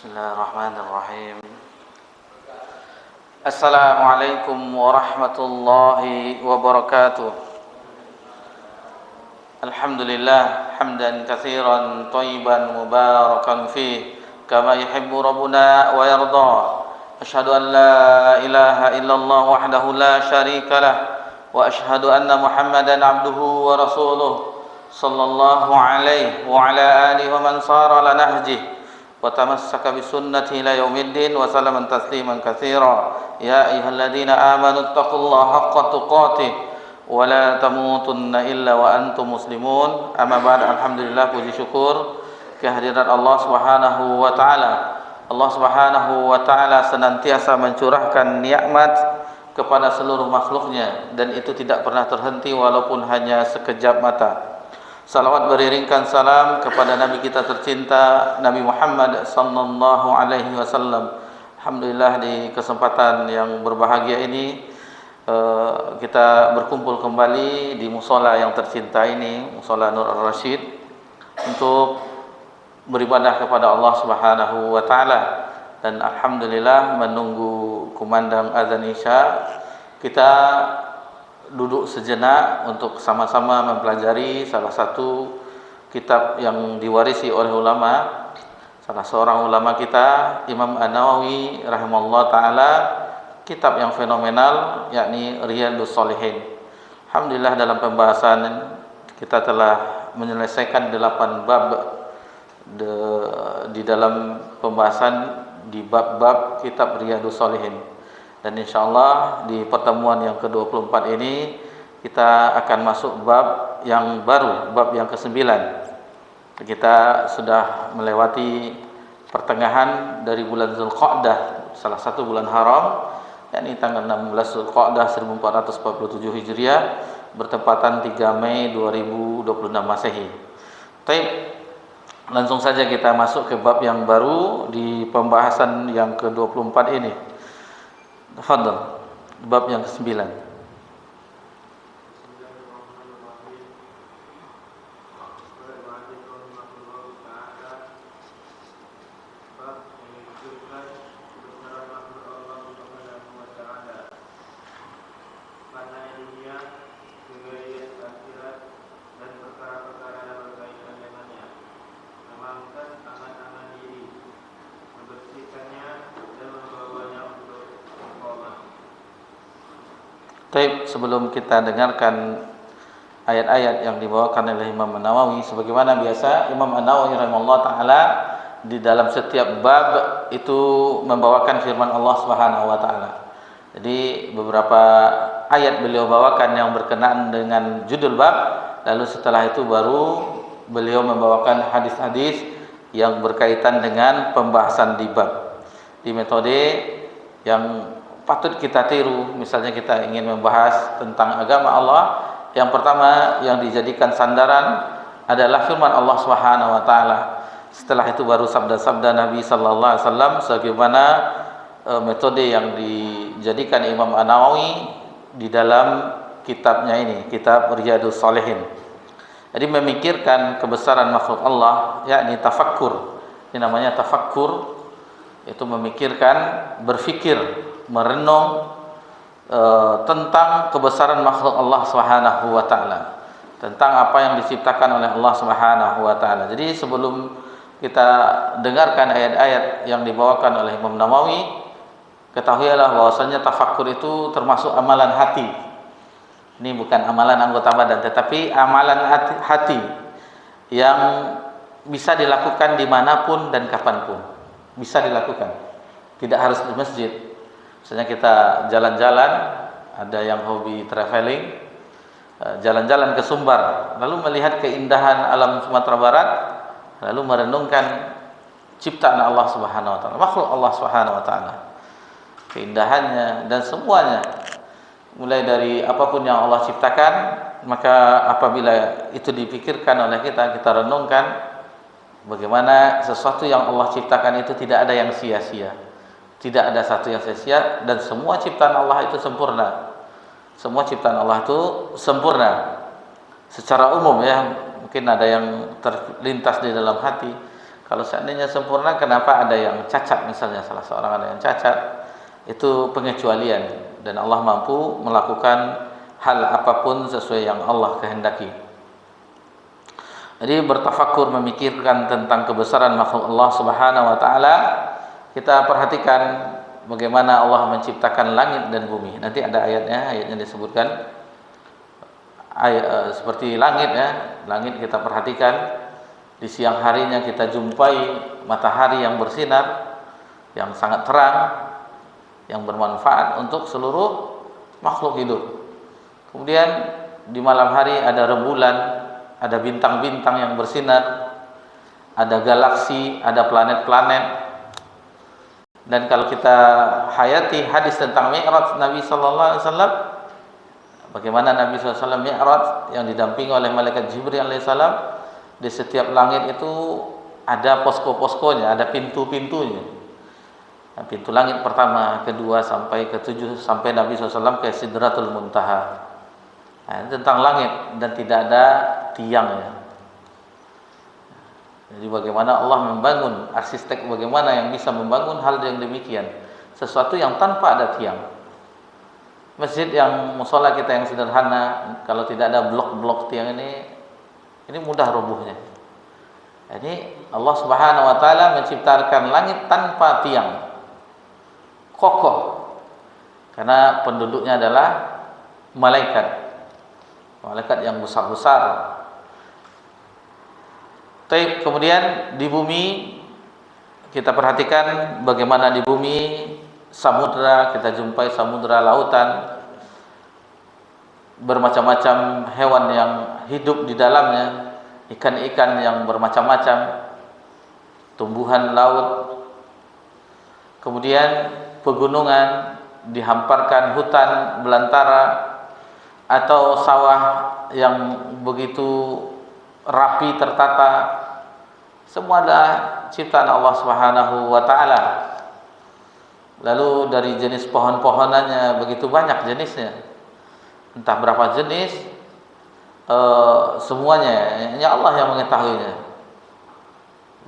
Bismillahirrahmanirrahim. Assalamualaikum warahmatullahi wabarakatuh. Alhamdulillah hamdan katsiran thayyiban mubarakan fih kama yuhibbu rabbuna wa yarda. Asyhadu an la ilaha illallah wahdahu la syarikalah wa asyhadu anna Muhammadan abduhu wa rasuluh sallallahu alaihi wa ala alihi wa man sara ala nahjihi wa tamassaka bi sunnati ila yaumiddin wa sallaman tasliman katsira. Ya ayyuhalladzina amanu taqullaha haqqa tuqatih wa la tamutunna illa wa antum muslimun. Amma ba'd. Alhamdulillah, puji syukur kehadirat Allah Subhanahu wa taala. Allah Subhanahu wa taala senantiasa mencurahkan nikmat kepada seluruh makhluknya, dan itu tidak pernah terhenti walaupun hanya sekejap mata. Salawat beriringkan salam kepada Nabi kita tercinta, Nabi Muhammad sallallahu alaihi wasallam. Alhamdulillah, di kesempatan yang berbahagia ini kita berkumpul kembali di musola yang tercinta ini, Musola Nur Ar-Rasyid, untuk beribadah kepada Allah Subhanahu wa taala. Dan alhamdulillah, menunggu kumandang azan Isya, kita duduk sejenak untuk sama-sama mempelajari salah satu kitab yang diwarisi oleh ulama, salah seorang ulama kita, Imam An-Nawawi rahimahullah ta'ala, kitab yang fenomenal, yakni Riyadhus Shalihin. Alhamdulillah, dalam pembahasan kita telah menyelesaikan 8 bab di dalam pembahasan di bab-bab kitab Riyadhus Shalihin. Dan insyaallah di pertemuan yang ke-24 ini kita akan masuk bab yang baru, bab yang ke-9. Kita sudah melewati pertengahan dari bulan Zulqa'dah, salah satu bulan haram, yakni tanggal 16 Zulqa'dah 1447 Hijriah, bertepatan 3 Mei 2026 Masehi. Baik, langsung saja kita masuk ke bab yang baru di pembahasan yang ke-24 ini. Tafadhal, bab yang ke-9. Baik, sebelum kita dengarkan ayat-ayat yang dibawakan oleh Imam An-Nawawi, sebagaimana biasa Imam An-Nawawi rahimahullah taala di dalam setiap bab itu membawakan firman Allah Subhanahu wa taala. Jadi beberapa ayat beliau bawakan yang berkenaan dengan judul bab, lalu setelah itu baru beliau membawakan hadis-hadis yang berkaitan dengan pembahasan di bab. Di metode yang patut kita tiru, misalnya kita ingin membahas tentang agama Allah, yang pertama yang dijadikan sandaran adalah firman Allah Subhanahu wa taala. Setelah itu baru sabda-sabda Nabi sallallahu alaihi wasallam, sebagaimana metode yang dijadikan Imam An-Nawawi di dalam kitabnya ini, kitab Riyadhus Shalihin. Jadi memikirkan kebesaran makhluk Allah, yakni tafakkur. Ini namanya tafakkur, itu memikirkan, berfikir, merenung tentang kebesaran makhluk Allah Subhanahu wa taala, tentang apa yang diciptakan oleh Allah Subhanahu wa taala. Jadi sebelum kita dengarkan ayat-ayat yang dibawakan oleh Imam Nawawi, ketahuilah bahwasanya tafakkur itu termasuk amalan hati. Ini bukan amalan anggota badan, tetapi amalan hati yang bisa dilakukan dimanapun dan kapanpun. Bisa dilakukan, tidak harus di masjid. Misalnya kita jalan-jalan, ada yang hobi traveling, jalan-jalan ke Sumbar, lalu melihat keindahan alam Sumatera Barat, lalu merenungkan ciptaan Allah Subhanahu wa taala, makhluk Allah Subhanahu wa taala, keindahannya dan semuanya, mulai dari apapun yang Allah ciptakan. Maka apabila itu dipikirkan oleh kita, kita renungkan bagaimana sesuatu yang Allah ciptakan itu tidak ada yang sia-sia. Tidak ada satu yang sia-sia, dan semua ciptaan Allah itu sempurna. Semua ciptaan Allah itu sempurna. Secara umum ya, mungkin ada yang terlintas di dalam hati. Kalau seandainya sempurna, kenapa ada yang cacat misalnya, salah seorang ada yang cacat? Itu pengecualian, dan Allah mampu melakukan hal apapun sesuai yang Allah kehendaki. Jadi bertafakur, memikirkan tentang kebesaran makhluk Allah Subhanahu wa taala, kita perhatikan bagaimana Allah menciptakan langit dan bumi. Nanti ada ayatnya disebutkan seperti langit ya. Langit kita perhatikan, di siang harinya kita jumpai matahari yang bersinar, yang sangat terang, yang bermanfaat untuk seluruh makhluk hidup. Kemudian di malam hari ada rembulan, ada bintang-bintang yang bersinar, ada galaksi, ada planet-planet. Dan kalau kita hayati hadis tentang Mi'raj Nabi sallallahu alaihi wasallam, bagaimana Nabi sallallahu alaihi wasallam Mi'raj yang didampingi oleh malaikat Jibril alaihi salam, di setiap langit itu ada posko-poskonya, ada pintu-pintunya. Nah, pintu langit pertama, kedua sampai ketujuh, sampai Nabi SAW ke Sidratul Muntaha. Nah, tentang langit, dan tidak ada tiangnya. Jadi bagaimana Allah membangun, arsitek bagaimana yang bisa membangun hal yang demikian, sesuatu yang tanpa ada tiang. Masjid yang musola kita yang sederhana, kalau tidak ada blok-blok tiang ini mudah robohnya. Jadi Allah Subhanahu wa taala menciptakan langit tanpa tiang, kokoh, karena penduduknya adalah malaikat yang besar-besar. Kemudian di bumi kita perhatikan bagaimana di bumi samudra, kita jumpai samudra lautan, bermacam-macam hewan yang hidup di dalamnya, ikan-ikan yang bermacam-macam, tumbuhan laut. Kemudian pegunungan, dihamparkan hutan belantara atau sawah yang begitu rapi tertata. Semua adalah ciptaan Allah Subhanahu wa taala. Lalu dari jenis pohon-pohonannya begitu banyak jenisnya. Entah berapa jenis, semuanya hanya Allah yang mengetahuinya.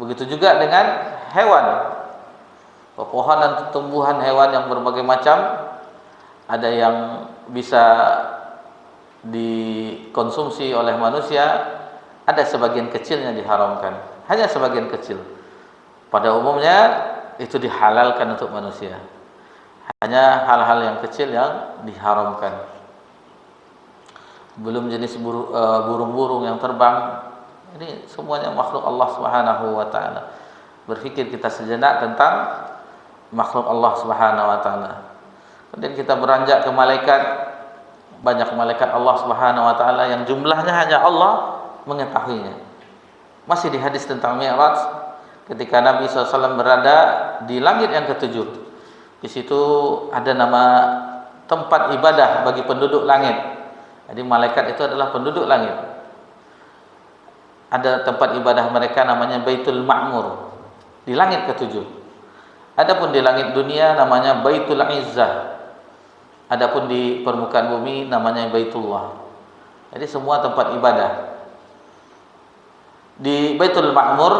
Begitu juga dengan hewan, pepohonan, tumbuhan, hewan yang berbagai macam. Ada yang bisa dikonsumsi oleh manusia, ada sebagian kecilnya diharamkan. Hanya sebagian kecil. Pada umumnya itu dihalalkan untuk manusia. Hanya hal-hal yang kecil yang diharamkan. Belum jenis burung-burung yang terbang. Ini semuanya makhluk Allah Subhanahu wa taala. Berpikir kita sejenak tentang makhluk Allah Subhanahu wa taala. Kemudian kita beranjak ke malaikat. Banyak malaikat Allah Subhanahu wa taala yang jumlahnya hanya Allah mengetahuinya. Masih di hadis tentang Mi'raj, ketika Nabi SAW berada di langit yang ketujuh, di situ ada nama tempat ibadah bagi penduduk langit. Jadi malaikat itu adalah penduduk langit. Ada tempat ibadah mereka namanya Baitul Ma'mur di langit ketujuh. Adapun di langit dunia namanya Baitul Izzah. Adapun di permukaan bumi namanya Baitullah. Jadi semua tempat ibadah. Di Baitul Ma'mur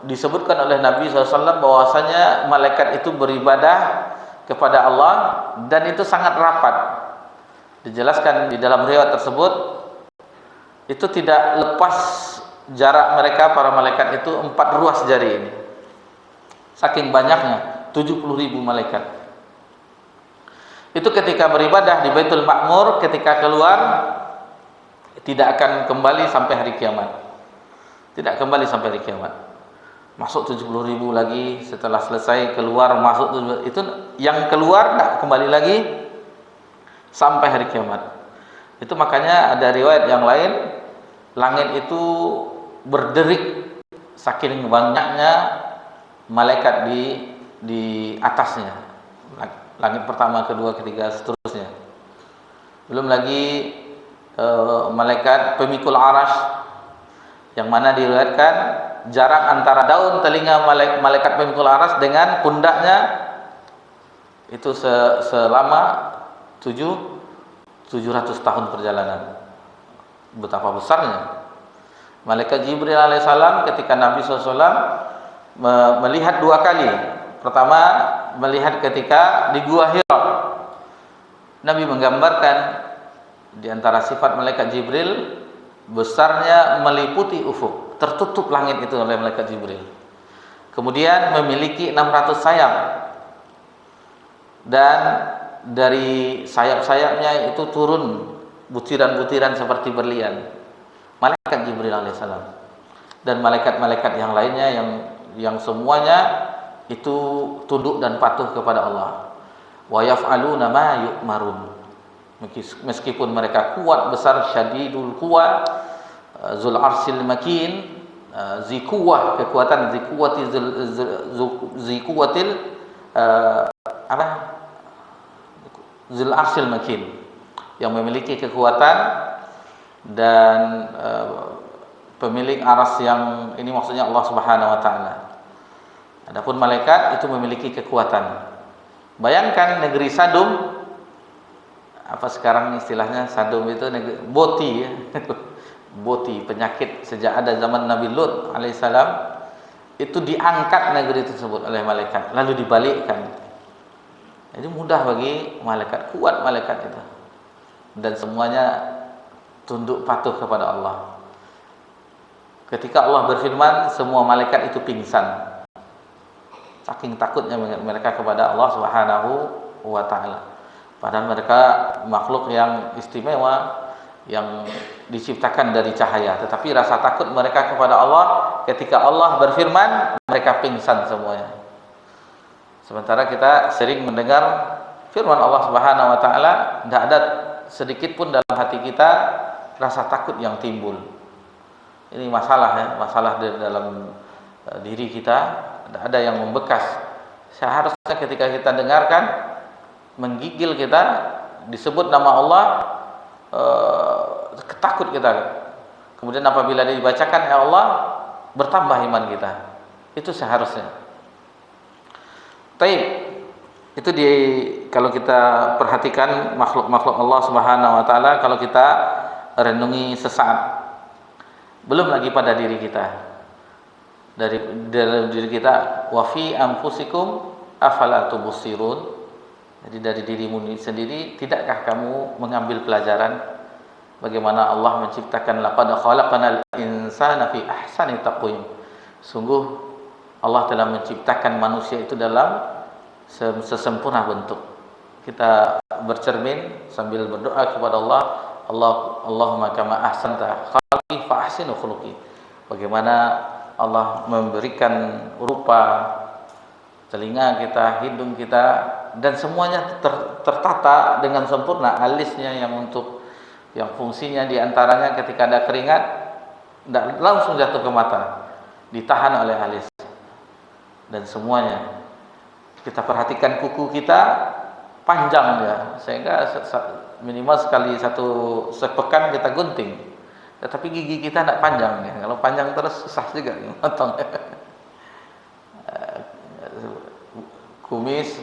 disebutkan oleh Nabi SAW bahwasanya malaikat itu beribadah kepada Allah dan itu sangat rapat. Dijelaskan di dalam riwayat tersebut, itu tidak lepas jarak mereka para malaikat itu 4 ruas jari ini. Saking banyaknya, 70.000 malaikat. Itu ketika beribadah di Baitul Ma'mur, ketika keluar tidak akan kembali sampai hari kiamat. Tidak kembali sampai hari kiamat. Masuk 70.000 lagi, setelah selesai keluar masuk 70.000. Itu yang keluar tidak kembali lagi sampai hari kiamat. Itu makanya ada riwayat yang lain, langit itu berderik saking banyaknya malaikat di atasnya. Langit pertama, kedua, ketiga, seterusnya. Belum lagi malaikat pemikul arash, yang mana diriwayatkan jarak antara daun telinga malaikat pemikul arash dengan pundaknya itu selama 700 tahun perjalanan. Betapa besarnya. Malaikat Jibril alaihissalam ketika Nabi SAW melihat dua kali. Pertama, melihat ketika di Gua Hira. Nabi menggambarkan di antara sifat malaikat Jibril, besarnya meliputi ufuk, tertutup langit itu oleh malaikat Jibril. Kemudian memiliki 600 sayap, dan dari sayap-sayapnya itu turun butiran-butiran seperti berlian, malaikat Jibril alaihissalam, dan malaikat-malaikat yang lainnya yang semuanya itu tunduk dan patuh kepada Allah. Wa yaf'aluna ma yu'marun. Meskipun mereka kuat besar, syadidul quwa, zul arsil makin, zikuwah, kekuatan zikuwati zikuwatil zul arsil makin, yang memiliki kekuatan dan pemilik aras yang ini maksudnya Allah Subhanahu wa taala. Adapun malaikat itu memiliki kekuatan. Bayangkan negeri Sadum, apa sekarang istilahnya Sadum itu boti ya. Boti, penyakit sejak ada zaman Nabi Lut alaihissalam, itu diangkat negeri tersebut oleh malaikat lalu dibalikkan. Jadi mudah bagi malaikat, kuat malaikat itu, dan semuanya tunduk patuh kepada Allah. Ketika Allah berfirman, semua malaikat itu pingsan, saking takutnya mereka kepada Allah Subhanahu wa taala. Padahal mereka makhluk yang istimewa, yang diciptakan dari cahaya, tetapi rasa takut mereka kepada Allah ketika Allah berfirman, mereka pingsan semuanya. Sementara kita sering mendengar firman Allah Subhanahu wa taala, tidak ada sedikit pun dalam hati kita rasa takut yang timbul. Ini masalah ya, masalah di dalam diri kita. Tidak ada yang membekas. Seharusnya ketika kita dengarkan, menggigil kita, disebut nama Allah, ketakut kita. Kemudian apabila dibacakan ya Allah, bertambah iman kita. Itu seharusnya. Taib. Itu kalau kita perhatikan makhluk-makhluk Allah Subhanahu wa taala, kalau kita renungi sesaat. Belum lagi pada diri kita. Dari dalam diri kita, wa fi anfusikum afala tubsirun. Jadi dari dirimu sendiri, tidakkah kamu mengambil pelajaran bagaimana Allah menciptakan laqad khalaqanal insana fi ahsani taqwim. Sungguh Allah telah menciptakan manusia itu dalam sesempurna bentuk. Kita bercermin sambil berdoa kepada Allah, Allahumma kama ahsanta khalqi fa ahsin khuluqi. Bagaimana Allah memberikan rupa telinga kita, hidung kita, dan semuanya tertata dengan sempurna. Alisnya yang fungsinya diantaranya ketika ada keringat tidak langsung jatuh ke mata, ditahan oleh alis. Dan semuanya kita perhatikan, kuku kita panjang ya, sehingga minimal sepekan kita gunting. Tetapi gigi kita tidak panjang ya. Kalau panjang terus susah juga potong. Kumis,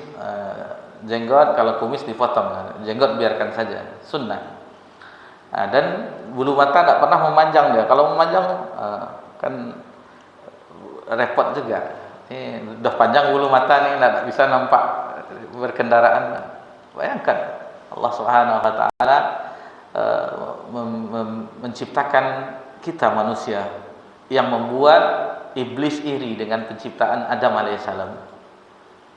jenggot, kalau kumis dipotong, jenggot biarkan saja, sunnah. Dan bulu mata tidak pernah memanjang dia. Kalau memanjang kan repot juga. Ini udah panjang bulu mata nih, tidak bisa nampak berkendaraan. Bayangkan Allah Subhanahu wa taala menciptakan kita manusia, yang membuat iblis iri dengan penciptaan Adam alaihissalam.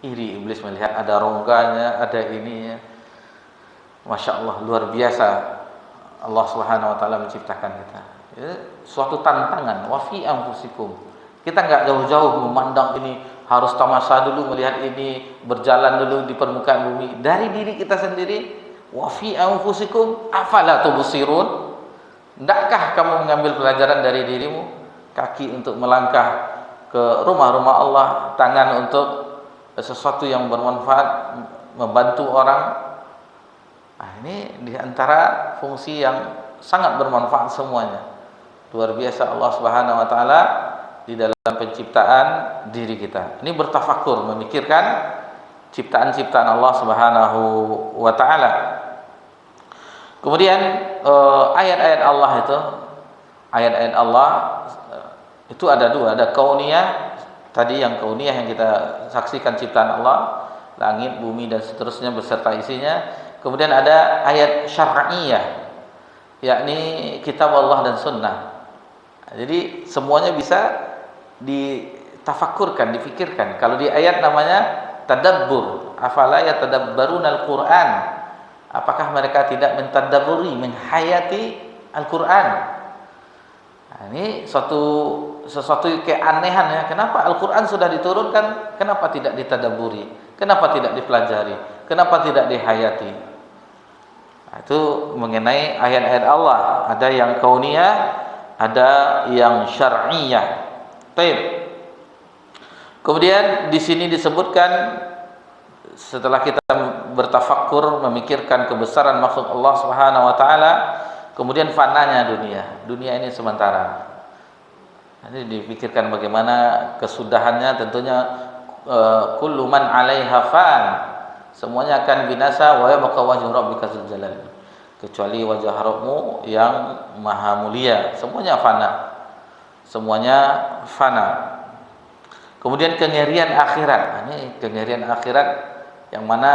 Iri iblis melihat ada rongganya, ada ininya. Masya Allah, luar biasa Allah Subhanahu wa taala menciptakan kita. Suatu tantangan. Wa fi anfusikum. Kita nggak jauh-jauh memandang ini, harus tamasya dulu melihat ini, berjalan dulu di permukaan bumi. Dari diri kita sendiri, wa fi anfusikum afala tubsirun. Tidakkah kamu mengambil pelajaran dari dirimu? Kaki untuk melangkah ke rumah-rumah Allah, tangan untuk sesuatu yang bermanfaat, membantu orang. Nah, ini diantara fungsi yang sangat bermanfaat semuanya. Luar biasa Allah Subhanahu wa taala di dalam penciptaan diri kita. Ini bertafakur, memikirkan ciptaan-ciptaan Allah Subhanahu wa taala. Kemudian ayat-ayat Allah itu ada dua, ada kauniyah, tadi yang kauniyah yang kita saksikan ciptaan Allah, langit, bumi dan seterusnya beserta isinya. Kemudian ada ayat syar'iyah, yakni kitab Allah dan sunnah. Jadi semuanya bisa ditafakkurkan, difikirkan. Kalau di ayat namanya tadabbur, afala yatadabbarunal Qur'an. Apakah mereka tidak mentadabburi, menghayati Al-Qur'an? Nah, ini sesuatu keanehan ya. Kenapa Al-Qur'an sudah diturunkan, kenapa tidak ditadabburi? Kenapa tidak dipelajari? Kenapa tidak dihayati? Nah, itu mengenai ayat-ayat Allah. Ada yang kauniyah, ada yang syar'iyah. Baik. Kemudian di sini disebutkan setelah kita bertafakkur, memikirkan kebesaran maksud Allah Subhanahu wa taala, kemudian fananya dunia. Dunia ini sementara. Nanti dipikirkan bagaimana kesudahannya, tentunya kullu man 'alaiha fan. Semuanya akan binasa, wa yabqa wajhu rabbika dzul jalal. Kecuali wajah Rabbmu yang maha mulia. Semuanya fana. Semuanya fana. Kemudian kengerian akhirat. Ini kengerian akhirat yang mana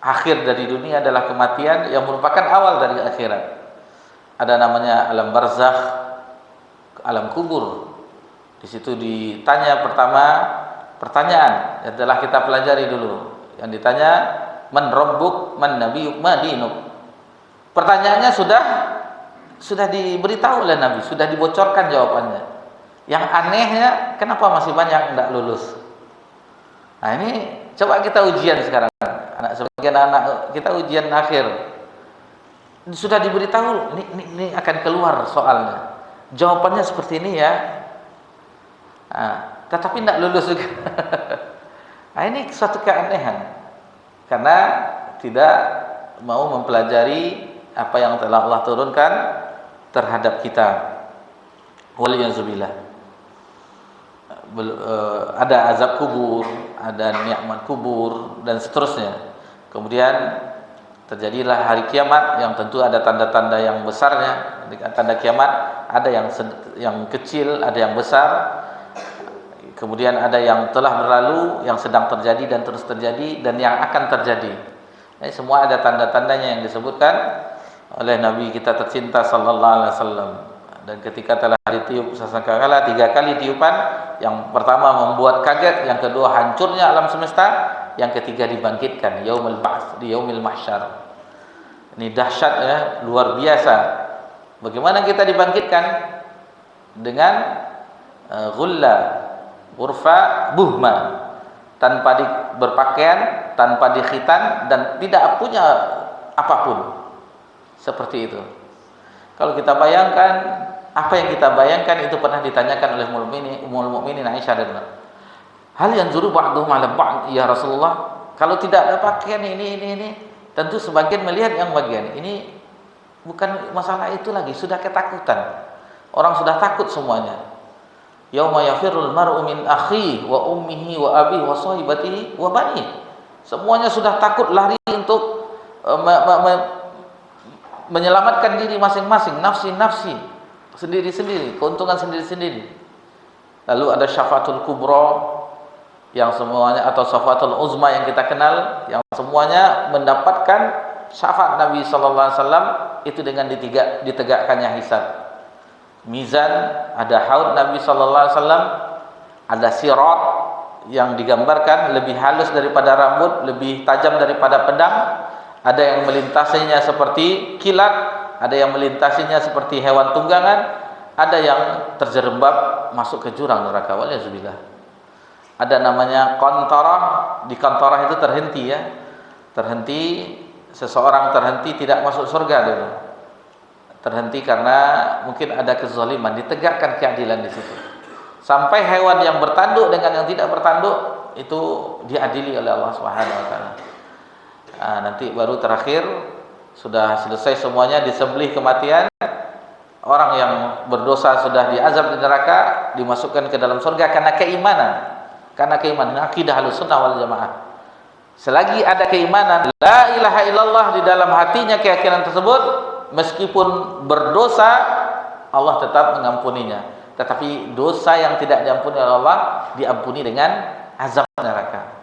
akhir dari dunia adalah kematian yang merupakan awal dari akhirat. Ada namanya alam barzakh, alam kubur. Di situ ditanya pertanyaan yang telah kita pelajari dulu. Yang ditanya, man rabbuk, man nabiyyuk, ma dinuk. Pertanyaannya sudah diberitahu oleh Nabi, sudah dibocorkan jawabannya. Yang anehnya, kenapa masih banyak yang tidak lulus? Nah, ini coba kita ujian sekarang. Sebagian anak kita ujian akhir. Sudah diberitahu, ini akan keluar soalnya. Jawabannya seperti ini ya. Nah, tetapi tidak lulus juga. Nah, ini suatu keanehan. Karena tidak mau mempelajari apa yang telah Allah turunkan terhadap kita. Waliyahzubillah. Ada azab kubur, ada nikmat kubur dan seterusnya. Kemudian terjadilah hari kiamat yang tentu ada tanda-tanda yang besarnya. Tanda kiamat ada yang kecil, ada yang besar. Kemudian ada yang telah berlalu, yang sedang terjadi dan terus terjadi, dan yang akan terjadi. Ini semua ada tanda-tandanya yang disebutkan oleh Nabi kita tercinta sallallahu alaihi wasallam. Dan ketika telah ditiup sangkakala 3 kali tiupan, yang pertama membuat kaget, yang kedua hancurnya alam semesta, yang ketiga dibangkitkan yaumul ba'ts, di yaumil mahsyar. Ini dahsyat ya, luar biasa. Bagaimana kita dibangkitkan? Dengan ghulla, urfa, buhma, tanpa berpakaian, tanpa dikhitan, dan tidak punya apapun. Seperti itu. Kalau kita bayangkan, apa yang kita bayangkan itu pernah ditanyakan oleh Ummul Mukminin Aisyah radhiyallahu anha. Hal yanzuru ba'dhum 'ala ba'd ya Rasulullah? Kalau tidak ada pakaian ini, tentu sebagian melihat yang bagian. Ini bukan masalah itu lagi, sudah ketakutan. Orang sudah takut semuanya. Yauma yafirrul mar'u min akhihi wa ummihi wa abihi wa sahibatihi wa banihi. Semuanya sudah takut lari untuk menyelamatkan diri masing-masing, nafsi-nafsi, sendiri-sendiri, keuntungan sendiri-sendiri. Lalu ada syafaatul kubra yang semuanya, atau syafaatul uzma yang kita kenal, yang semuanya mendapatkan syafaat Nabi sallallahu alaihi wasallam itu dengan ditegakkannya hisab. Mizan, ada haud Nabi sallallahu alaihi wasallam, ada sirat yang digambarkan lebih halus daripada rambut, lebih tajam daripada pedang. Ada yang melintasinya seperti kilat, ada yang melintasinya seperti hewan tunggangan, ada yang terjerembab masuk ke jurang neraka. Waliyahzubillah. Ada namanya qantarah, di qantarah itu terhenti ya. Terhenti, seseorang terhenti tidak masuk surga dulu. Terhenti karena mungkin ada kezaliman, ditegakkan keadilan di situ. Sampai hewan yang bertanduk dengan yang tidak bertanduk itu diadili oleh Allah Subhanahu wa taala. Nanti baru terakhir sudah selesai semuanya, disembelih kematian, orang yang berdosa sudah diazab di neraka, dimasukkan ke dalam surga karena keimanan, akidah Ahlussunnah wal Jamaah. Selagi ada keimanan la ilaha illallah di dalam hatinya, keyakinan tersebut, meskipun berdosa Allah tetap mengampuninya. tetapi dosa yang tidak diampuni oleh Allah diampuni dengan azab neraka.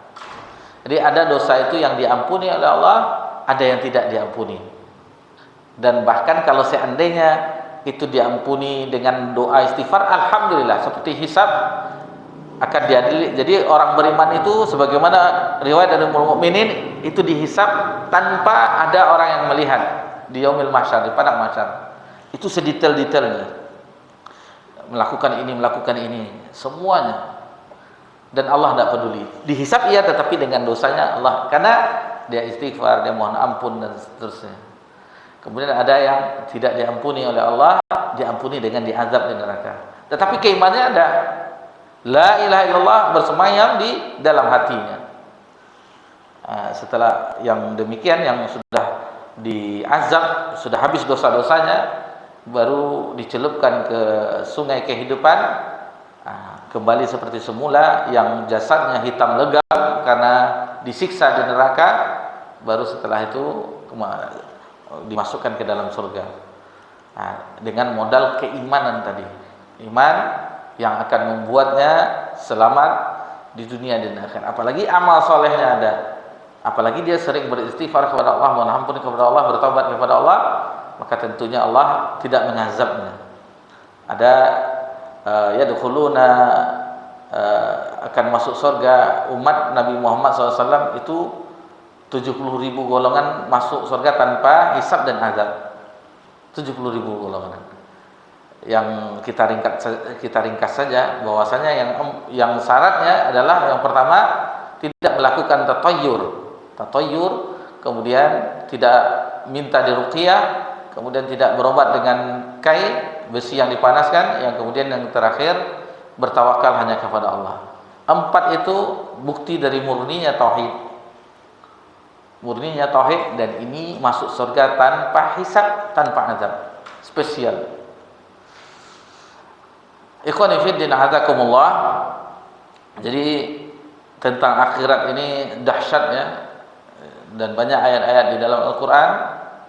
Jadi ada dosa itu yang diampuni oleh Allah, ada yang tidak diampuni. Dan bahkan kalau seandainya itu diampuni dengan doa istighfar, alhamdulillah, seperti hisab akan diadili. Jadi orang beriman itu sebagaimana riwayat dari Ummul Mukminin itu dihisab tanpa ada orang yang melihat di yaumil mahsyar, di padang mahsyar. Itu sedetail-detailnya. Melakukan ini, semuanya. Dan Allah tidak peduli. Dihisab iya, tetapi dengan dosanya Allah, karena dia istighfar, dia mohon ampun dan seterusnya. Kemudian ada yang tidak diampuni oleh Allah, diampuni dengan diazab di neraka. Tetapi keimanannya ada. La ilaha illallah bersemayam di dalam hatinya. Setelah yang demikian, yang sudah diazab, sudah habis dosa-dosanya, baru dicelupkan ke sungai kehidupan, kembali seperti semula, yang jasadnya hitam legam karena disiksa di neraka, baru setelah itu dimasukkan ke dalam surga. Dengan modal keimanan tadi, iman yang akan membuatnya selamat di dunia dan akhirat. Apalagi amal solehnya ada, apalagi dia sering beristighfar kepada Allah, mohon ampun kepada Allah, bertobat kepada Allah, maka tentunya Allah tidak mengazabnya. Ada yadkhuluna, akan masuk surga umat Nabi Muhammad SAW itu 70.000 golongan masuk surga tanpa hisab dan azab. 70.000 golongan. Yang kita ringkas saja bahwasanya yang syaratnya adalah yang pertama tidak melakukan tatayyur, kemudian tidak minta diruqyah, kemudian tidak berobat dengan kai besi yang dipanaskan, yang kemudian yang terakhir bertawakal hanya kepada Allah. 4 itu bukti dari murninya tauhid, dan ini masuk surga tanpa hisab, tanpa azab. Spesial. Ikhwani fiddin azakumullah. Jadi tentang akhirat ini dahsyatnya, dan banyak ayat-ayat di dalam Al-Qur'an.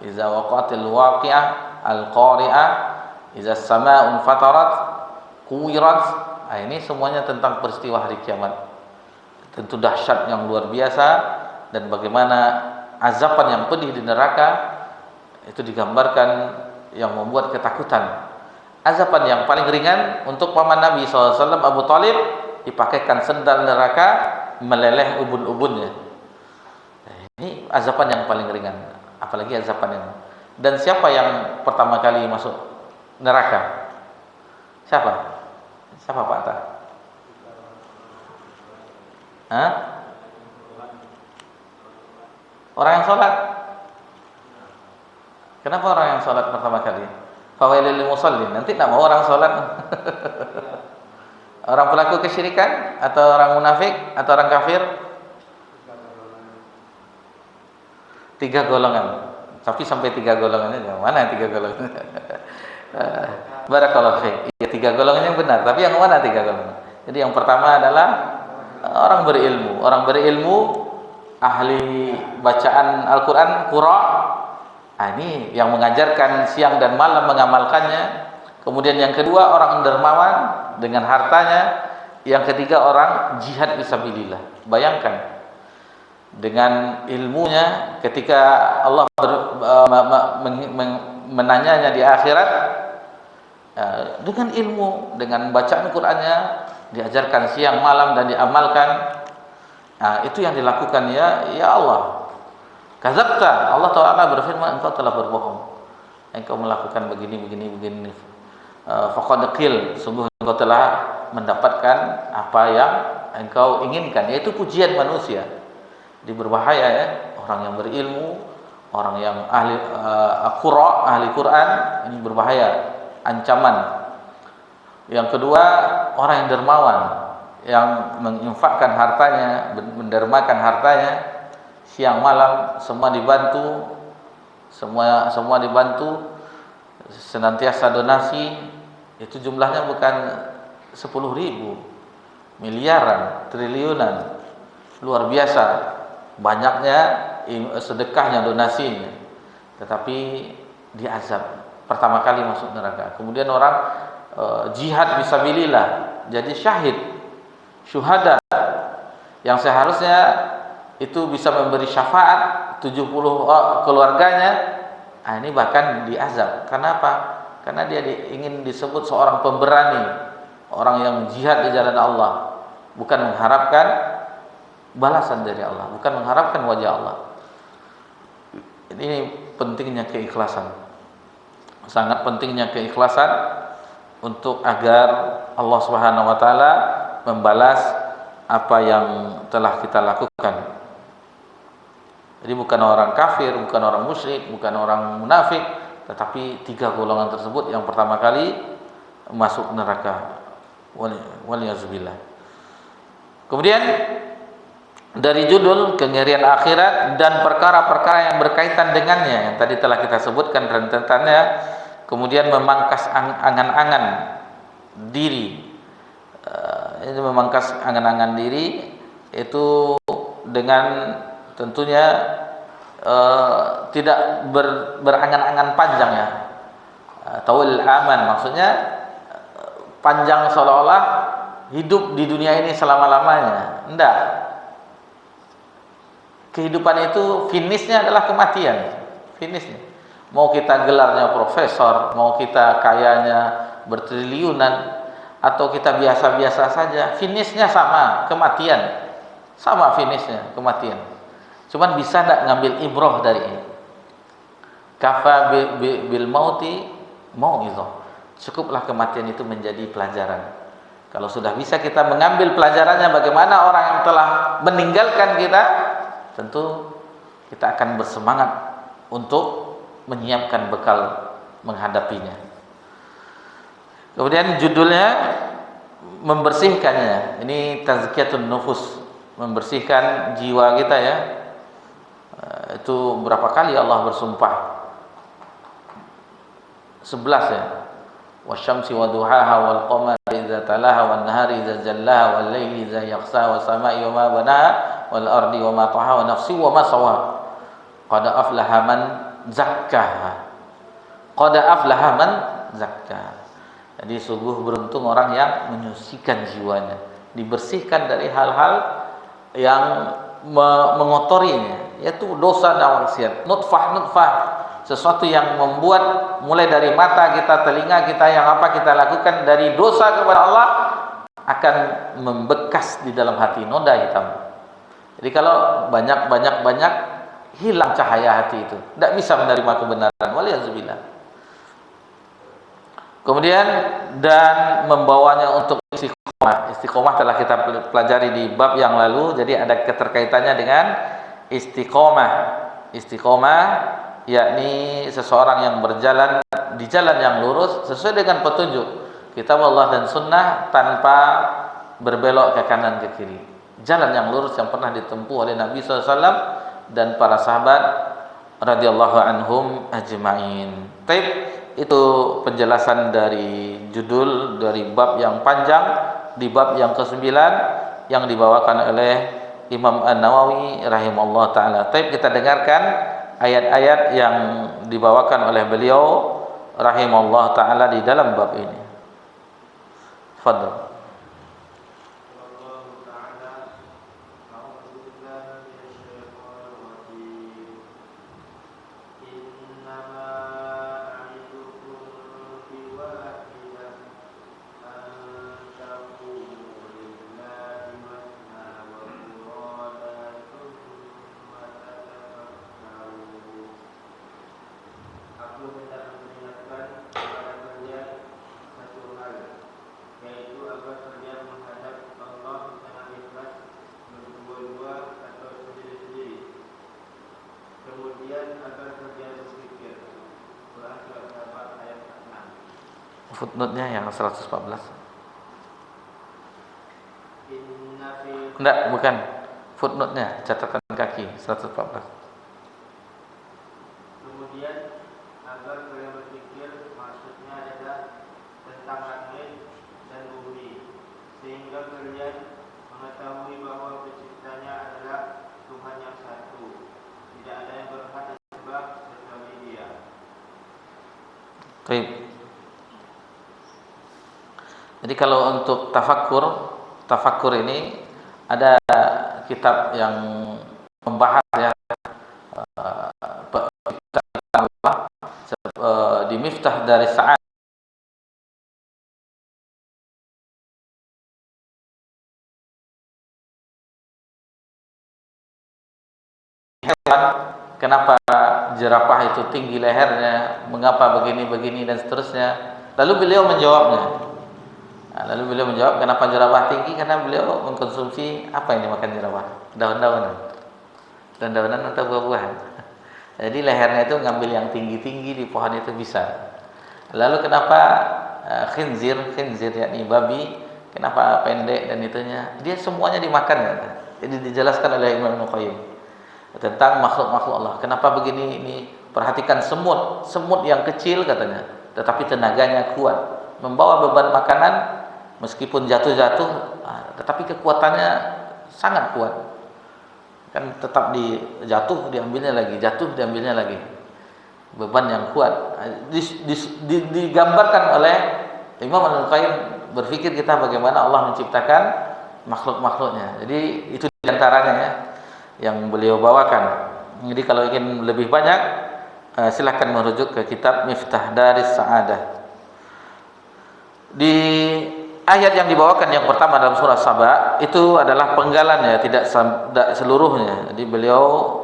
Iza waqatil waqi'ah al-qari'ah, iza sama'un fatarat kuwirat. Ini semuanya tentang peristiwa hari kiamat. Tentu dahsyat yang luar biasa, dan bagaimana azaban yang pedih di neraka itu digambarkan yang membuat ketakutan. Azaban yang paling ringan untuk paman Nabi SAW, Abu Talib, dipakaikan sendal neraka meleleh ubun-ubunnya. Ini azaban yang paling ringan, apalagi azaban yang. Dan siapa yang pertama kali masuk neraka? Siapa Pak Ta? Orang yang sholat. Kenapa orang yang sholat pertama kali? Fawailil lil musallin. Nanti tidak mau orang sholat. Orang pelaku kesyirikan, atau orang munafik, atau orang kafir? 3 golongan. Tapi sampai 3 golongannya, mana 3 golongan? Barakallahu fiik. Ya, 3 golongan yang benar, tapi yang mana 3 golongan? Jadi yang pertama adalah orang berilmu. Orang berilmu, ahli bacaan Al-Quran, qura'. Ini yang mengajarkan siang dan malam, mengamalkannya. Kemudian yang kedua, orang dermawan dengan hartanya. Yang ketiga, orang jihad fisabilillah. Bayangkan, dengan ilmunya ketika Allah menanyanya di akhirat, dengan ilmu, dengan bacaan Qur'annya, diajarkan siang malam dan diamalkan. Itu yang dilakukan, ya Allah. Kadzabta, Allah Ta'ala berfirman, engkau telah berbohong, engkau melakukan begini. Faqad qil, sungguh engkau telah mendapatkan apa yang engkau inginkan, yaitu pujian manusia. Jadi berbahaya ya, orang yang berilmu, orang yang ahli qura', ahli Quran, ini berbahaya, ancaman. Yang kedua, orang yang dermawan, yang menginfakkan hartanya, mendermakan hartanya, siang malam semua dibantu, semua dibantu, senantiasa donasi. Itu jumlahnya bukan 10.000, miliaran, triliunan, luar biasa banyaknya sedekahnya, donasinya, tetapi diazab, pertama kali masuk neraka. Kemudian orang jihad fisabilillah, jadi syahid, syuhada yang seharusnya itu bisa memberi syafaat 70 keluarganya. Nah, ini bahkan diazab. Kenapa? Karena dia ingin disebut seorang pemberani, orang yang jihad di jalan Allah, bukan mengharapkan balasan dari Allah, bukan mengharapkan wajah Allah. Ini pentingnya keikhlasan, sangat pentingnya keikhlasan untuk agar Allah Subhanahu wa taala membalas apa yang telah kita lakukan. Jadi bukan orang kafir, bukan orang musyrik, bukan orang munafik, tetapi 3 golongan tersebut yang pertama kali masuk neraka. Waliyazbillah. Kemudian dari judul kengerian akhirat dan perkara-perkara yang berkaitan dengannya yang tadi telah kita sebutkan rentetannya, kemudian memangkas angan-angan diri. Ini memangkas angan-angan diri itu dengan tentunya tidak berangan-angan panjang ya. Tawil aman maksudnya panjang seolah-olah hidup di dunia ini selama-lamanya. Enggak. Kehidupan itu finishnya adalah kematian. Finishnya. Mau kita gelarnya profesor, mau kita kayanya bertriliunan, atau kita biasa-biasa saja, finishnya sama, kematian. Sama finishnya, kematian. Cuman bisa tidak ngambil ibrah dari ini? Kafa bil mauti mau'izah. Cukuplah kematian itu menjadi pelajaran. Kalau sudah bisa kita mengambil pelajarannya bagaimana orang yang telah meninggalkan kita, tentu kita akan bersemangat untuk menyiapkan bekal menghadapinya. Kemudian judulnya membersihkannya. Ini tazkiyatun nufus, membersihkan jiwa kita ya. Itu berapa kali Allah bersumpah? 11 ya. Wasyamsi waduhaha wal qamari idza talaha wan nahari idza jallaha wal laili idza yaghsha was samai wa ma banaha wal ardi wa ma taha wa nafsi wa ma sawaha. Qad aflaha man zakkaha. Qad aflaha man zakkaha. Jadi sungguh beruntung orang yang menyucikan jiwanya, dibersihkan dari hal-hal yang mengotorinya, yaitu dosa dan maksiat. Nutfah, sesuatu yang membuat mulai dari mata kita, telinga kita, yang apa kita lakukan dari dosa kepada Allah akan membekas di dalam hati, noda hitam. Jadi kalau banyak hilang cahaya hati itu, tidak bisa menerima kebenaran. Waliyahzubillah. Kemudian dan membawanya untuk istiqomah. Istiqomah telah kita pelajari di bab yang lalu, jadi ada keterkaitannya dengan istiqomah. Istiqomah yakni seseorang yang berjalan di jalan yang lurus sesuai dengan petunjuk kitab Allah dan sunnah tanpa berbelok ke kanan ke kiri. Jalan yang lurus yang pernah ditempuh oleh Nabi SAW dan para sahabat radhiyallahu anhum ajma'in. Itu penjelasan dari judul dari bab yang panjang di bab yang ke-9 yang dibawakan oleh Imam An-Nawawi rahimahullah taala. Kita dengarkan ayat-ayat yang dibawakan oleh beliau rahimahullah taala di dalam bab ini. Fadhil. Footnote-nya yang 114. Enggak, bukan. Footnote-nya, catatan kaki 114. Kemudian agar kalian berpikir, maksudnya adalah tentang langit dan bumi, sehingga kalian mengetahui bahwa penciptanya adalah Tuhan yang satu, tidak ada yang berhak disembah kecuali Dia. Baik. Jadi kalau untuk tafakkur ini ada kitab yang membahas ya di Miftah dari Sa'ad hewan, kenapa jerapah itu tinggi lehernya, mengapa begini dan seterusnya. Lalu beliau menjawabnya. Kenapa jerapah tinggi? Karena beliau mengkonsumsi apa yang dimakan jerapah? Daun-daunan atau buah-buahan. Jadi lehernya itu ngambil yang tinggi-tinggi di pohon itu bisa. Lalu kenapa khinzir yakni babi, kenapa pendek dan itunya? Dia semuanya dimakan ya. Jadi dijelaskan oleh Imam Ibnu Qayyim tentang makhluk-makhluk Allah. Kenapa begini? Ini perhatikan semut yang kecil katanya, tetapi tenaganya kuat, membawa beban makanan meskipun jatuh, tetapi kekuatannya sangat kuat. Kan tetap diambilnya lagi. Beban yang kuat. Digambarkan oleh Imam Ibnu Qayyim, berpikir kita bagaimana Allah menciptakan makhluk-makhluknya. Jadi itu diantaranya ya yang beliau bawakan. Jadi kalau ingin lebih banyak silakan merujuk ke kitab Miftah Daris Sa'adah. Di ayat yang dibawakan yang pertama dalam surah Saba itu adalah penggalan ya, tidak seluruhnya. Jadi beliau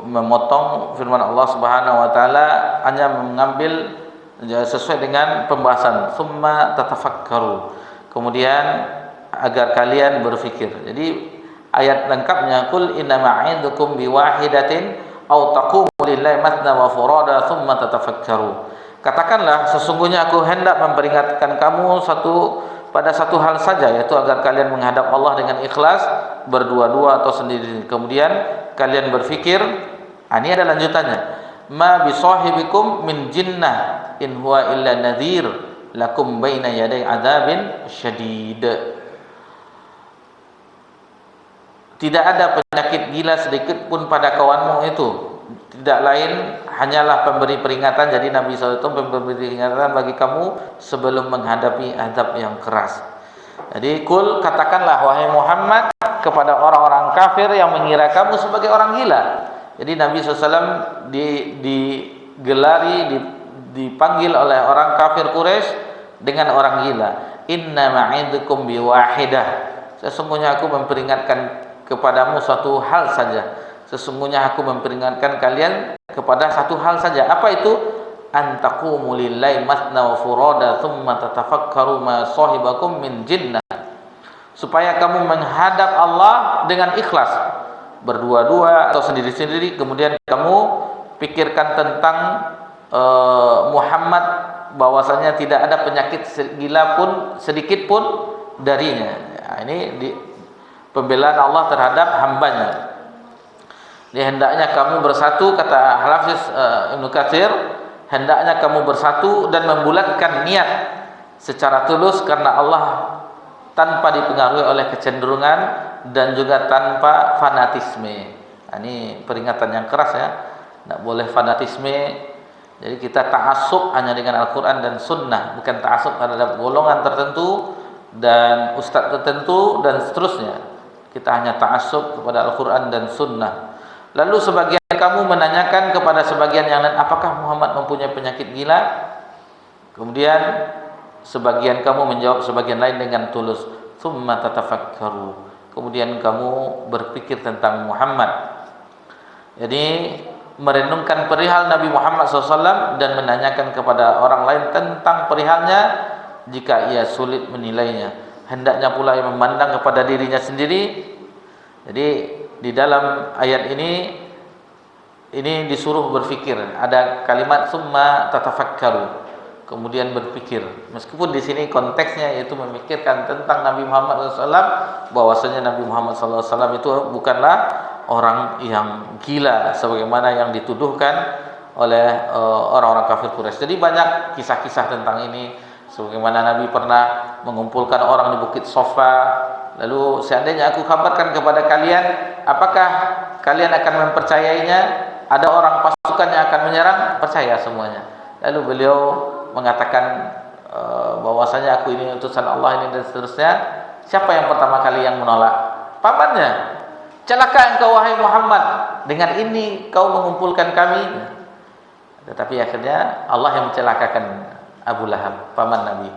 memotong firman Allah Subhanahu wa taala, hanya mengambil sesuai dengan pembahasan summa tatafakkaru. Kemudian agar kalian berfikir. Jadi ayat lengkapnya qul inna ma'idukum biwahidatin aw taqumu lillahi matna wa furada thumma tatafakkaru. Katakanlah sesungguhnya aku hendak memperingatkan kamu pada satu hal saja, yaitu agar kalian menghadap Allah dengan ikhlas, berdua-dua atau sendiri. Kemudian kalian berfikir. Ini ada lanjutannya. Ma bisahibikum min jinnah in huwa illa nadhir lakum baina yaday adzabin syadid. Tidak ada penyakit gila sedikit pun pada kawanmu itu, tidak lain hanyalah pemberi peringatan. Jadi Nabi SAW memberi peringatan bagi kamu sebelum menghadapi azab yang keras. Jadi kul, katakanlah wahai Muhammad kepada orang-orang kafir yang mengira kamu sebagai orang gila. Jadi Nabi SAW dipanggil oleh orang kafir Quraisy dengan orang gila. Inna ma'idukum biwahidah. Sesungguhnya aku memperingatkan kepadamu satu hal saja. Sesungguhnya aku memperingatkan kalian kepada satu hal saja. Apa itu? Antaqumu lillahi matna wa furada thumma tatafakkaru ma sahibakum min jinnah. Supaya kamu menghadap Allah dengan ikhlas, berdua-dua atau sendiri-sendiri. Kemudian kamu pikirkan tentang Muhammad, bahwasanya tidak ada penyakit gila pun sedikit pun darinya. Ini pembelaan Allah terhadap hambanya. Jadi hendaknya kamu bersatu, kata Hafiz Ibnu Katsir, hendaknya kamu bersatu dan membulatkan niat secara tulus karena Allah, tanpa dipengaruhi oleh kecenderungan dan juga tanpa fanatisme. Ini peringatan yang keras ya, tidak boleh fanatisme. Jadi kita ta'assub hanya dengan Al-Quran dan Sunnah, bukan ta'assub terhadap golongan tertentu dan ustadz tertentu dan seterusnya. Kita hanya ta'assub kepada Al-Quran dan Sunnah. Lalu sebagian kamu menanyakan kepada sebagian yang lain, apakah Muhammad mempunyai penyakit gila? Kemudian sebagian kamu menjawab sebagian lain dengan tulus, thumma tatafakkaru. Kemudian kamu berpikir tentang Muhammad. Jadi merenungkan perihal Nabi Muhammad SAW dan menanyakan kepada orang lain tentang perihalnya jika ia sulit menilainya. Hendaknya pula ia memandang kepada dirinya sendiri. Jadi di dalam ayat ini disuruh berfikir. Ada kalimat summa tatafakkaru, kemudian berpikir. Meskipun di sini konteksnya yaitu memikirkan tentang Nabi Muhammad SAW, bahwasanya Nabi Muhammad SAW itu bukanlah orang yang gila sebagaimana yang dituduhkan oleh orang-orang kafir Quraisy. Jadi banyak kisah-kisah tentang ini. Sebagaimana Nabi pernah mengumpulkan orang di Bukit Sofa. Lalu seandainya aku kabarkan kepada kalian, apakah kalian akan mempercayainya? Ada orang pasukan yang akan menyerang, percaya semuanya. Lalu beliau mengatakan bahwasanya aku ini utusan Allah ini dan seterusnya, siapa yang pertama kali yang menolak? Pamannya. Celaka engkau wahai Muhammad, dengan ini kau mengumpulkan kami. Tetapi akhirnya Allah yang mencelakakan Abu Lahab, paman Nabi.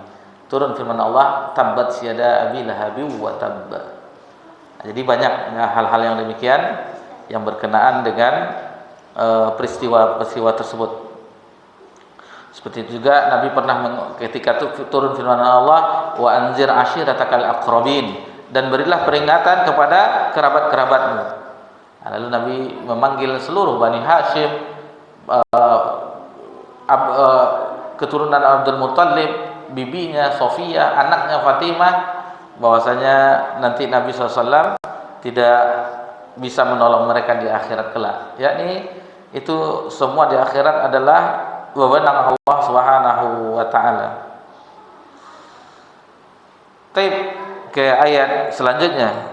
Turun firman Allah, tabbat syada abi lahabi wa tabb. Jadi banyak hal-hal yang demikian yang berkenaan dengan peristiwa-peristiwa tersebut. Seperti itu juga Nabi pernah ketika itu turun firman Allah, wa anzir ashiratakal aqrabin, dan berilah peringatan kepada kerabat-kerabatmu. Lalu Nabi memanggil seluruh Bani Hashim, keturunan Abdul Muttalib, bibinya Sofia, anaknya Fatimah, bahwasanya nanti Nabi SAW tidak bisa menolong mereka di akhirat kelak. Yakni itu semua di akhirat adalah wewenang Allah Subhanahu wa taala. Baik, ke ayat selanjutnya.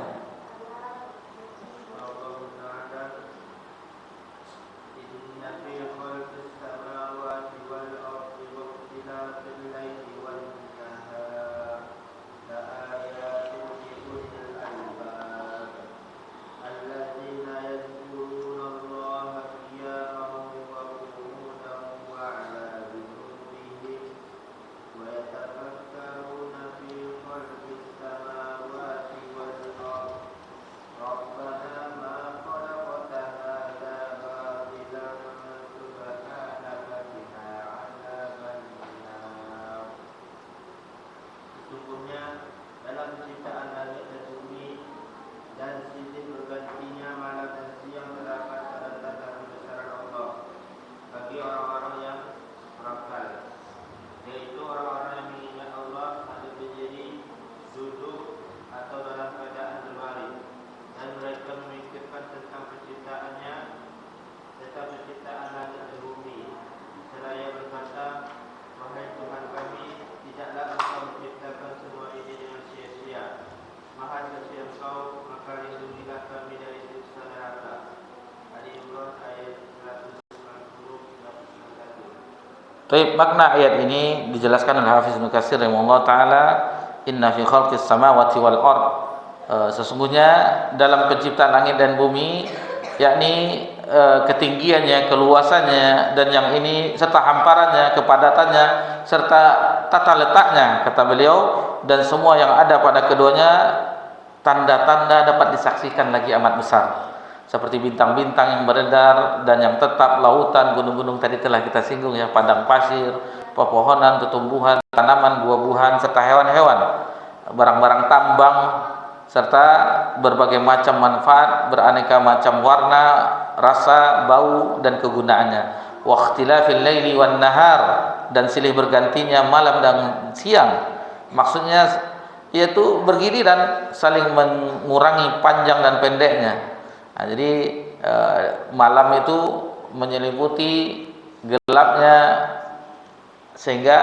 Baik, makna ayat ini dijelaskan oleh Hafiz Ibnu Katsir rahimahullah taala, inna fi khalqis samawati wal ard, sesungguhnya dalam penciptaan langit dan bumi, yakni ketinggiannya, keluasannya, dan yang ini serta hamparannya, kepadatannya, serta tata letaknya, kata beliau, dan semua yang ada pada keduanya, tanda-tanda dapat disaksikan lagi amat besar, seperti bintang-bintang yang beredar dan yang tetap, lautan, gunung-gunung tadi telah kita singgung ya, padang pasir, pepohonan, tumbuhan, tanaman, buah-buahan, serta hewan-hewan, barang-barang tambang, serta berbagai macam manfaat, beraneka macam warna, rasa, bau, dan kegunaannya. Wa ikhtilafil laili wan nahar, dan silih bergantinya malam dan siang. Maksudnya yaitu bergiliran, saling mengurangi panjang dan pendeknya. Nah, jadi malam itu menyelimuti gelapnya, sehingga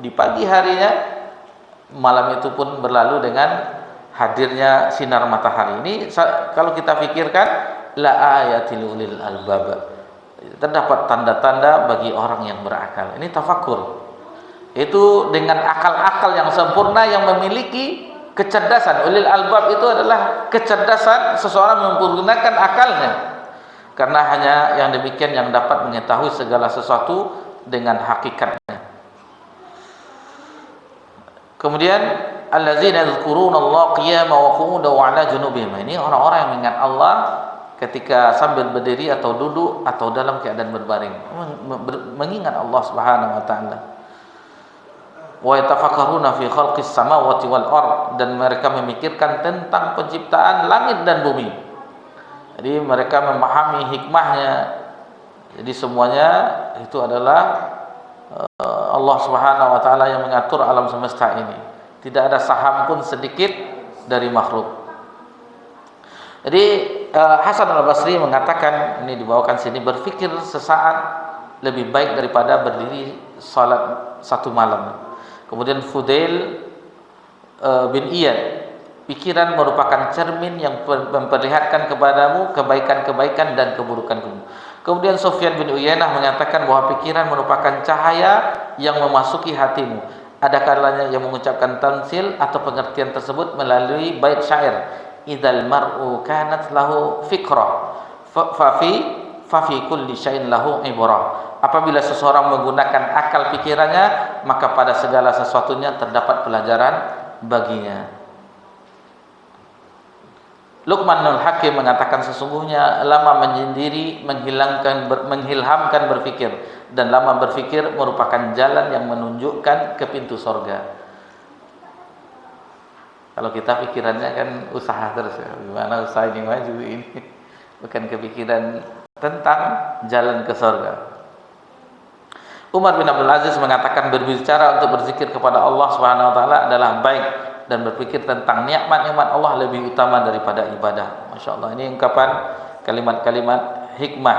di pagi harinya malam itu pun berlalu dengan hadirnya sinar matahari. Ini kalau kita pikirkan, la ayatil ulil albab, terdapat tanda-tanda bagi orang yang berakal. Ini tafakkur. Itu dengan akal-akal yang sempurna yang memiliki kecerdasan. Ulil albab itu adalah kecerdasan seseorang menggunakan akalnya, karena hanya yang demikian yang dapat mengetahui segala sesuatu dengan hakikatnya. Kemudian allazina yadhkuruna Allah qiyaman wa qu'udan wa 'ala junubihim. Ini orang-orang yang mengingat Allah ketika sambil berdiri atau duduk atau dalam keadaan berbaring, mengingat Allah Subhanahu wa taala. Wa yatafakkaruna fi khalqis samawati wal ard, dan mereka memikirkan tentang penciptaan langit dan bumi. Jadi mereka memahami hikmahnya. Jadi semuanya itu adalah Allah Subhanahu wa taala yang mengatur alam semesta ini. Tidak ada saham pun sedikit dari makhluk. Jadi Hasan Al-Basri mengatakan, ini dibawakan sini, berfikir sesaat lebih baik daripada berdiri salat satu malam. Kemudian Fudail bin Iyad, pikiran merupakan cermin yang memperlihatkan kepadamu kebaikan-kebaikan dan keburukan-keburukan. Kemudian Sufyan bin Uyainah mengatakan bahwa pikiran merupakan cahaya yang memasuki hatimu. Ada kalanya yang mengucapkan tanzil atau pengertian tersebut melalui bait syair. Idzal mar'u kanat lahu fikrah fa fi kulli syai'in lahu ibrah. Apabila seseorang menggunakan akal pikirannya, maka pada segala sesuatunya terdapat pelajaran baginya. Luqmanul Hakim mengatakan sesungguhnya lama menyendiri menghilhamkan berfikir, dan lama berfikir merupakan jalan yang menunjukkan ke pintu sorga. Kalau kita pikirannya kan usaha terus ya, gimana usaha ini maju ini, bukan kepikiran tentang jalan ke sorga. Umar bin Abdul Aziz mengatakan berbicara untuk berzikir kepada Allah Subhanahu wa taala adalah baik, dan berpikir tentang nikmat-nikmat Allah lebih utama daripada ibadah. Masya Allah, ini ungkapan kalimat-kalimat hikmah.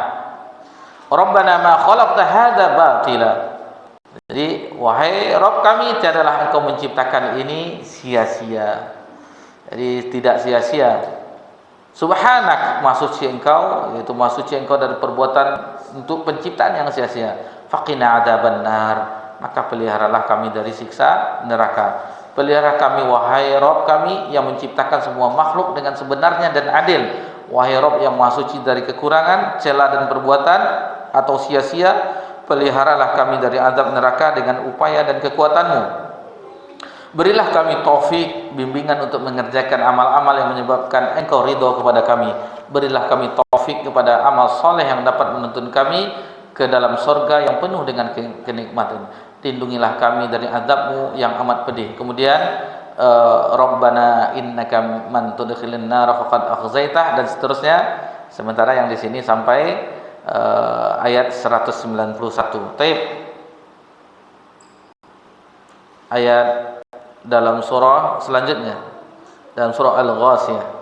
Rabbana ma khalaqta hadza batila. Jadi, wahai Rabb kami, tiadalah engkau menciptakan ini sia-sia. Jadi tidak sia-sia. Subhanak, maha suci engkau, yaitu maha suci engkau dari perbuatan untuk penciptaan yang sia-sia. Faqina adzaban nar, maka peliharalah kami dari siksa neraka. Pelihara kami wahai Rabb kami yang menciptakan semua makhluk dengan sebenarnya dan adil. Wahai Rabb yang maha suci dari kekurangan, celah dan perbuatan atau sia-sia, peliharalah kami dari azab neraka dengan upaya dan kekuatan-Mu. Berilah kami taufik, bimbingan untuk mengerjakan amal-amal yang menyebabkan Engkau ridha kepada kami. Berilah kami taufik kepada amal soleh yang dapat menuntun kami ke dalam surga yang penuh dengan kenikmatan. Lindungilah kami dari azab-Mu yang amat pedih. Kemudian Rabbana innaka man tudkhilin nar faqad akhzaitah, dan seterusnya. Sementara yang di sini sampai ayat 191. Taib. Ayat dalam surah selanjutnya, dalam surah Al-Ghashiyah.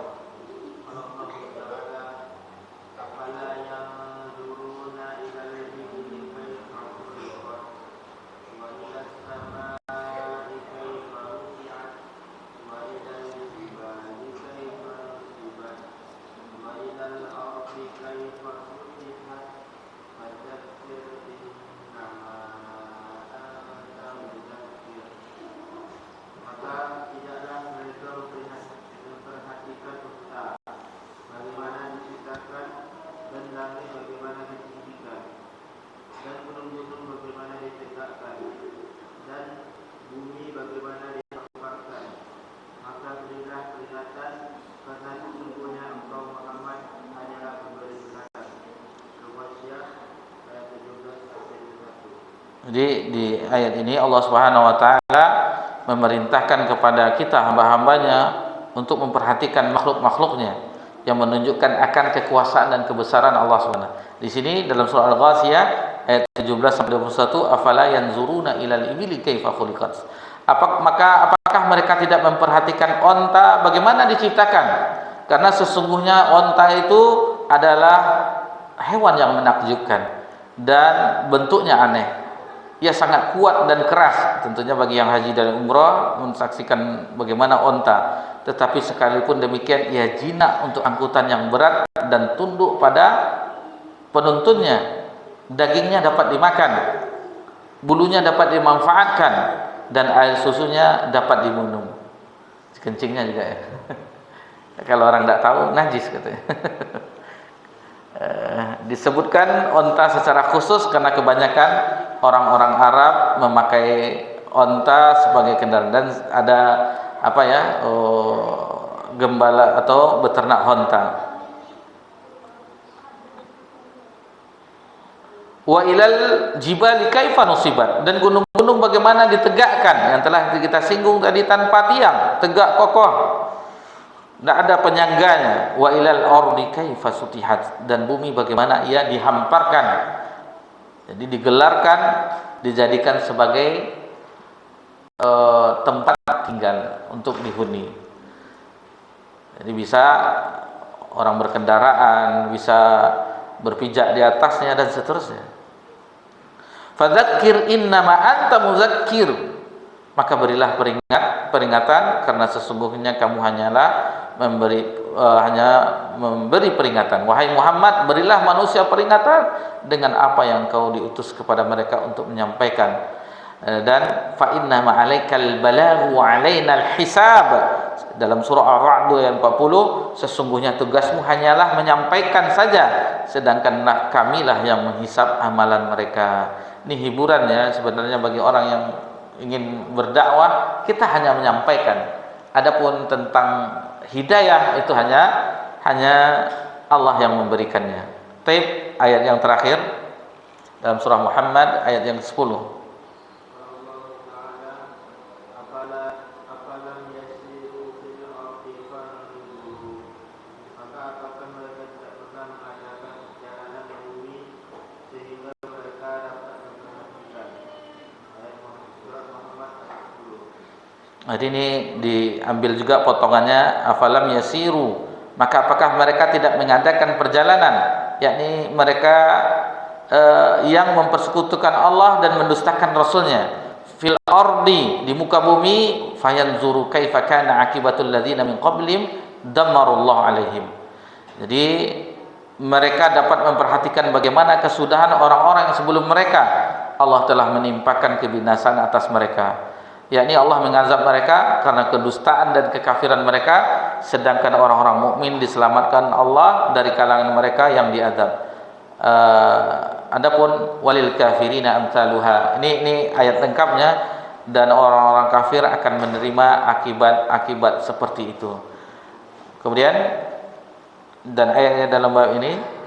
Jadi di ayat ini Allah Subhanahu wa taala memerintahkan kepada kita hamba-hambanya untuk memperhatikan makhluk-makhluknya, yang menunjukkan akan kekuasaan dan kebesaran Allah Subhanahu. Di sini dalam surah Al-Ghashiyah ayat 17 sampai 21, afala yanzuruna ilal ibili kaifa khuliqat. Apakah mereka tidak memperhatikan onta bagaimana diciptakan? Karena sesungguhnya onta itu adalah hewan yang menakjubkan dan bentuknya aneh. Ia sangat kuat dan keras, tentunya bagi yang haji dan umrah menyaksikan bagaimana onta. Tetapi sekalipun demikian, ia jinak untuk angkutan yang berat dan tunduk pada penuntunnya. Dagingnya dapat dimakan, bulunya dapat dimanfaatkan, dan air susunya dapat diminum. Kencingnya juga ya. Kalau orang tidak tahu, najis katanya. Disebutkan onta secara khusus karena kebanyakan orang-orang Arab memakai onta sebagai kendaraan, dan ada gembala atau beternak onta. Wa ilal jibali kaifa nusibat, dan gunung-gunung bagaimana ditegakkan, yang telah kita singgung tadi, tanpa tiang, tegak kokoh, tidak ada penyangganya. Wa ilal ardi kaifa sutihat, dan bumi bagaimana ia dihamparkan, jadi digelarkan, dijadikan sebagai tempat tinggal untuk dihuni. Jadi bisa orang berkendaraan, bisa berpijak di atasnya dan seterusnya. Fadzakir innama anta muzakkir, maka berilah peringatan karena sesungguhnya kamu hanyalah memberi peringatan. Wahai Muhammad, berilah manusia peringatan dengan apa yang kau diutus kepada mereka untuk menyampaikan. Dan fa inna ma'alaikal balaghu wa 'alainal hisab. Dalam surah Ar-Ra'd ayat 40, sesungguhnya tugasmu hanyalah menyampaikan saja, sedangkan kamilah yang menghisab amalan mereka. Ini hiburan ya sebenarnya bagi orang yang ingin berdakwah, kita hanya menyampaikan. Adapun tentang hidayah itu hanya Allah yang memberikannya. Taib ayat yang terakhir dalam surah Muhammad ayat yang 10. Jadi ini diambil juga potongannya, afalam yasiru, maka apakah mereka tidak mengadakan perjalanan, yakni mereka yang mempersekutukan Allah dan mendustakan Rasulnya, fil ardi, di muka bumi, fayanzuru kaifa kana akibatul ladzina min qablihim dammarullahu alaihim. Jadi mereka dapat memperhatikan bagaimana kesudahan orang-orang yang sebelum mereka, Allah telah menimpakan kebinasaan atas mereka, yakni Allah mengazab mereka karena kedustaan dan kekafiran mereka, sedangkan orang-orang mukmin diselamatkan Allah dari kalangan mereka yang diazab. Adapun walil kafirina amsaluha, ini ayat lengkapnya, dan orang-orang kafir akan menerima akibat-akibat seperti itu. Kemudian dan ayatnya dalam bab ini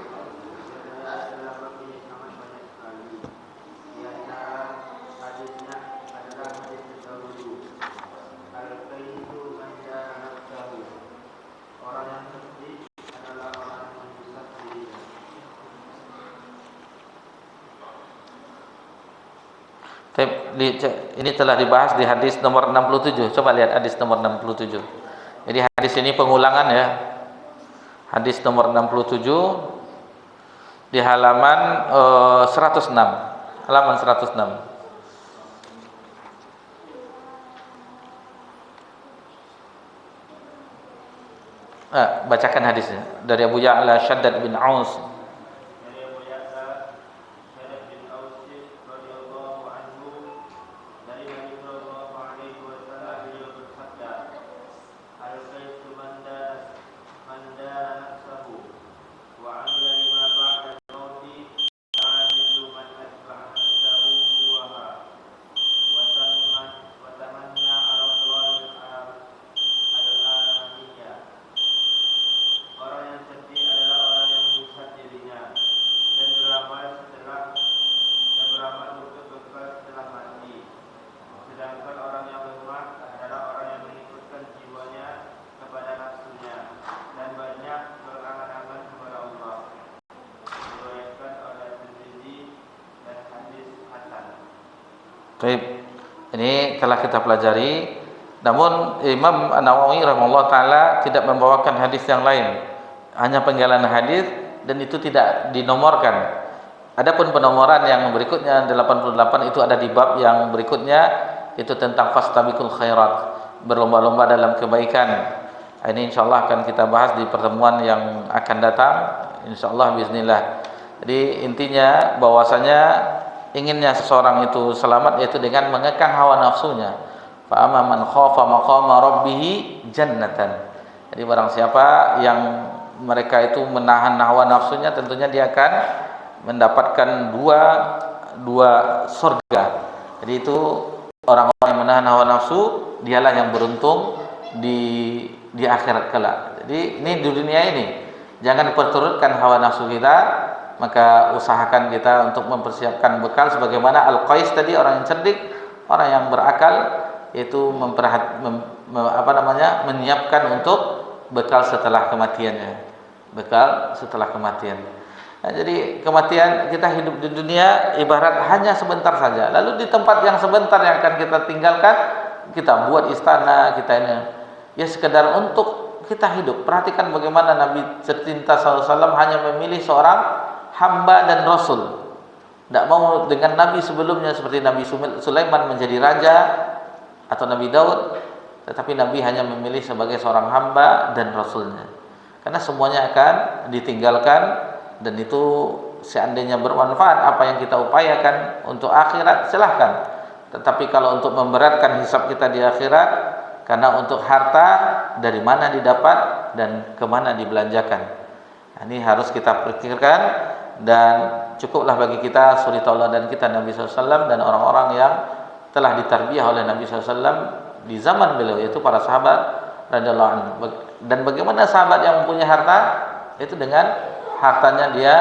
ini telah dibahas di hadis nomor 67. Coba lihat hadis nomor 67. Jadi hadis ini pengulangan ya. Hadis nomor 67 di halaman 106. Halaman 106. Bacakan hadisnya dari Abu Ya'la Shaddad bin Aus. Baik, ini telah kita pelajari. Namun Imam An-Nawawi rahimahullah taala tidak membawakan hadis yang lain, hanya penggalan hadis, dan itu tidak dinomorkan. Adapun penomoran yang berikutnya 88 itu ada di bab yang berikutnya, itu tentang fastabiqul khairat, berlomba-lomba dalam kebaikan. Ini insyaallah akan kita bahas di pertemuan yang akan datang, insyaallah bismillah. Jadi intinya bahwasanya inginnya seseorang itu selamat yaitu dengan mengekang hawa nafsunya. Fa amma man khafa maqama rabbih jannatan. Jadi barang siapa yang mereka itu menahan hawa nafsunya, tentunya dia akan mendapatkan dua surga. Jadi itu orang-orang yang menahan hawa nafsu, dialah yang beruntung di akhirat kelak. Jadi ini di dunia ini jangan perturutkan hawa nafsu kita, maka usahakan kita untuk mempersiapkan bekal sebagaimana Al-Qais tadi, orang yang cerdik, orang yang berakal, yaitu menyiapkan untuk bekal setelah kematiannya. Bekal setelah kematian. Nah, jadi kematian, kita hidup di dunia ibarat hanya sebentar saja. Lalu di tempat yang sebentar yang akan kita tinggalkan, kita buat istana, kita ini ya sekedar untuk kita hidup. Perhatikan bagaimana Nabi tercinta SAW hanya memilih seorang hamba dan rasul. Tidak mau dengan nabi sebelumnya seperti Nabi Sulaiman menjadi raja atau Nabi Daud, tetapi Nabi hanya memilih sebagai seorang hamba dan rasulnya. Karena semuanya akan ditinggalkan, dan itu seandainya bermanfaat apa yang kita upayakan untuk akhirat, silahkan. Tetapi kalau untuk memberatkan hisab kita di akhirat, karena untuk harta dari mana didapat dan kemana dibelanjakan. Nah, ini harus kita pikirkan, dan cukuplah bagi kita suri tauladan kita Nabi SAW dan orang-orang yang telah ditarbiyah oleh Nabi SAW di zaman beliau, yaitu para sahabat radhiyallahu anhu. Dan bagaimana sahabat yang mempunyai harta, itu dengan hartanya dia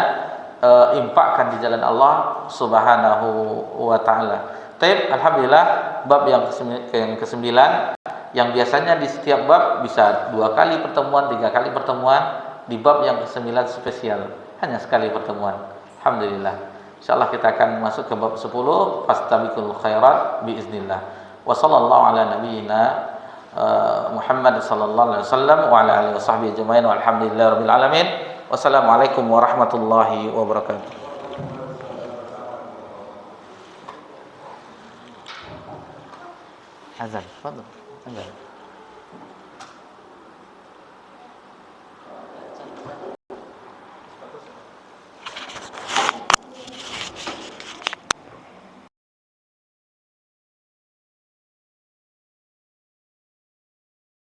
infakkan di jalan Allah Subhanahu wa taala. Taib, alhamdulillah, bab yang ke-9 yang biasanya di setiap bab bisa 2 kali pertemuan, 3 kali pertemuan, di bab yang ke-9 spesial hanya sekali pertemuan. Alhamdulillah. Insyaallah kita akan masuk ke bab 10, fastabiqul khairat biiznillah. Wa sallallahu ala nabiyyina Muhammad sallallahu alaihi wasallam wa ala alihi washabbihi ajmain walhamdulillahirabbil alamin. Wassalamualaikum warahmatullahi wabarakatuh. Azan, fadhil. Azan.